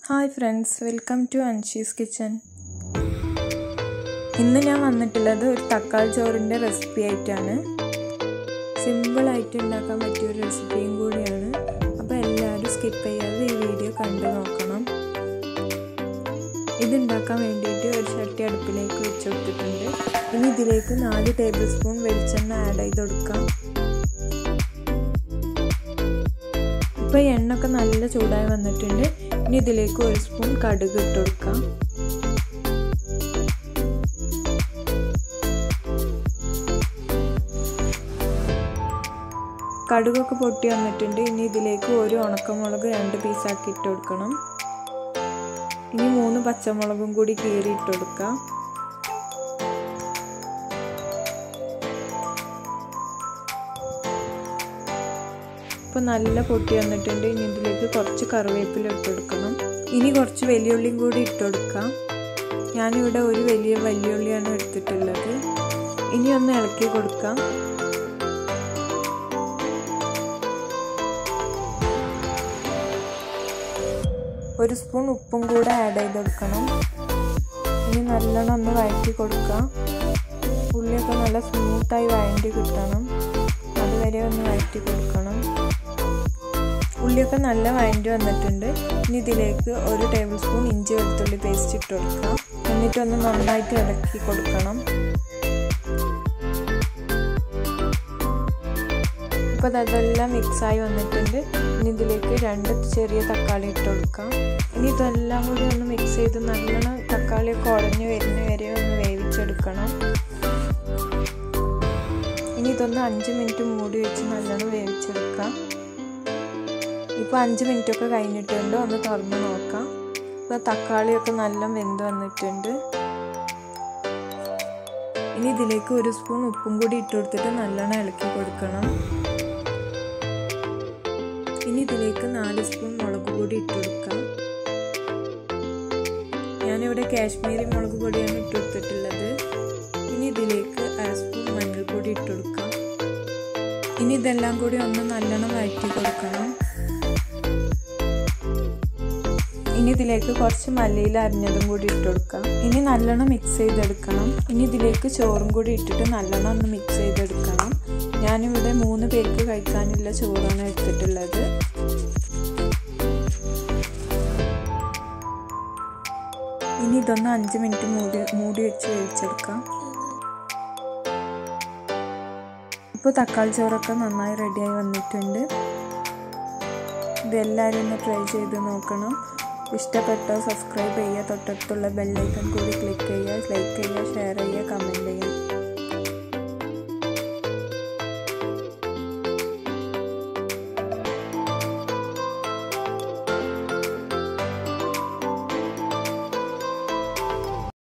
Hi friends, welcome to Anshi's Kitchen. ഇന്ന് ഞാൻ വന്നിട്ടുള്ളത് ഒരു തക്കാളി ചോറിന്റെ റെസിപ്പി ആയിട്ടാണ്. സിമ്പിൾ ആയിട്ട് ഉണ്ടാക്കാൻ പറ്റിയ ഒരു റെസിപ്പിയും കൂടിയാണ്. അപ്പോൾ എല്ലാവരും സ്കിപ്പ് ചെയ്യാതെ ഈ വീഡിയോ കണ്ടു നോക്കണം. ഇത് ഉണ്ടാക്കാൻ വേണ്ടിയിട്ട് ഒരു ചട്ടി അടുപ്പിലേക്ക് വെച്ച് കൊടുത്തിട്ടുണ്ട്. ഇനി ഇതിലേക്ക് 4 ടേബിൾ സ്പൂൺ വെളിച്ചെണ്ണ ആഡ് ചെയ്ത് കൊടുക്കാം. ഇപ്പോൾ എണ്ണയൊക്കെ നല്ല ചൂടായി വന്നിട്ടുണ്ട്. ഇനി ഇതിലേക്ക് 1 സ്പൂൺ കടുക് ഇട്ട് കൊടുക്കാം. കടുകൊക്കെ പൊട്ടി വന്നിട്ടുണ്ട്. ഇനി ഇതിലേക്ക് ഒരു ഉണക്കമുളക് 2 പീസാക്കി ഇട്ട് കൊടുക്കണം. ഇനി 3 പച്ചമുളകും കൂടി കീറി ഇട്ട് കൊടുക്കാം. ഇപ്പോൾ നല്ല പൊട്ടി വന്നിട്ടുണ്ട്. ഇനി ഇതിലേക്ക് കുറച്ച് കറിവേപ്പില ഇട്ട് കൊടുക്കണം. ഇനി കുറച്ച് വലിയുള്ളിയും കൂടി ഇട്ട് കൊടുക്കാം. ഞാനിവിടെ ഒരു വലിയുള്ളിയാണ് എടുത്തിട്ടുള്ളത്. ഇനി ഒന്ന് ഇളക്കി കൊടുക്കാം. ഒരു സ്പൂൺ ഉപ്പും കൂടെ ആഡ് ചെയ്ത് കൊടുക്കണം. ഇനി നല്ലോണം ഒന്ന് വഴറ്റി കൊടുക്കാം. ഉള്ളിയൊക്കെ നല്ല സ്മൂത്തായി വഴറ്റി കിട്ടണം. അതുവരെ ഒന്ന് വഴറ്റി കൊടുക്കണം. ഉള്ളിയൊക്കെ നല്ല വഴറ്റി വന്നിട്ടുണ്ട്. ഇനി ഇതിലേക്ക് 1 ടേബിൾ സ്പൂൺ ഇഞ്ചി വെളുത്തുള്ളി പേസ്റ്റ് ഇട്ട് കൊടുക്കാം. എന്നിട്ടൊന്ന് നന്നായിട്ട് ഇളക്കി കൊടുക്കണം. ഇപ്പോൾ അതെല്ലാം മിക്സായി വന്നിട്ടുണ്ട്. ഇനി ഇതിലേക്ക് 2 ചെറിയ തക്കാളി ഇട്ട് കൊടുക്കാം. ഇനി ഇതെല്ലാം കൂടി ഒന്ന് മിക്സ് ചെയ്ത് നല്ലോണം തക്കാളിയൊക്കെ ഉടഞ്ഞ് വരുന്ന വരെ ഒന്ന് വേവിച്ചെടുക്കണം. ഇനി ഇതൊന്ന് 5 മിനിറ്റ് മൂടി വെച്ച് നല്ലോണം വേവിച്ചെടുക്കാം. ഇപ്പോൾ 5 മിനിറ്റൊക്കെ കഴിഞ്ഞിട്ടുണ്ട്. ഒന്ന് തുറന്ന് നോക്കാം. ഇപ്പോൾ തക്കാളിയൊക്കെ നല്ല വെന്ത് വന്നിട്ടുണ്ട്. ഇനി ഇതിലേക്ക് 1 സ്പൂൺ ഉപ്പും കൂടി ഇട്ട് കൊടുത്തിട്ട് നല്ലോണം ഇളക്കി കൊടുക്കണം. ഇനി ഇതിലേക്ക് 4 സ്പൂൺ മുളക് പൊടി ഇട്ട് കൊടുക്കാം. ഞാനിവിടെ കാശ്മീരി മുളക് പൊടിയാണ് ഇട്ട് കൊടുത്തിട്ടുള്ളത്. ഇനി ഇതിലേക്ക് 1 സ്പൂൺ മഞ്ഞൾപ്പൊടി ഇട്ട് കൊടുക്കാം. ഇനി ഇതെല്ലാം കൂടി ഒന്ന് നല്ലോണം വഴറ്റി കൊടുക്കണം. ഇനി ഇതിലേക്ക് കുറച്ച് മല്ലിയില അരിഞ്ഞതും കൂടി ഇട്ട് കൊടുക്കാം. ഇനി നല്ലോണം മിക്സ് ചെയ്തെടുക്കണം. ഇനി ഇതിലേക്ക് ചോറും കൂടി ഇട്ടിട്ട് നല്ലോണം ഒന്ന് മിക്സ് ചെയ്തെടുക്കണം. ഞാനിവിടെ 3 പേർക്ക് കഴിക്കാനുള്ള ചോറാണ് എടുത്തിട്ടുള്ളത്. ഇനി ഇതൊന്ന് 5 മിനിറ്റ് മൂടി വെച്ച് വേവിച്ചെടുക്കാം. ഇപ്പോൾ തക്കാളി ചോറൊക്കെ നന്നായി റെഡിയായി വന്നിട്ടുണ്ട്. ഇതെല്ലാവരും ഒന്ന് ട്രൈ ചെയ്ത് നോക്കണം. ഇഷ്ടപ്പെട്ടോ സബ്സ്ക്രൈബ് ചെയ്യുക. തൊട്ടടുത്തുള്ള ബെല്ലൈക്കൺ കൂടി ക്ലിക്ക് ചെയ്യുക.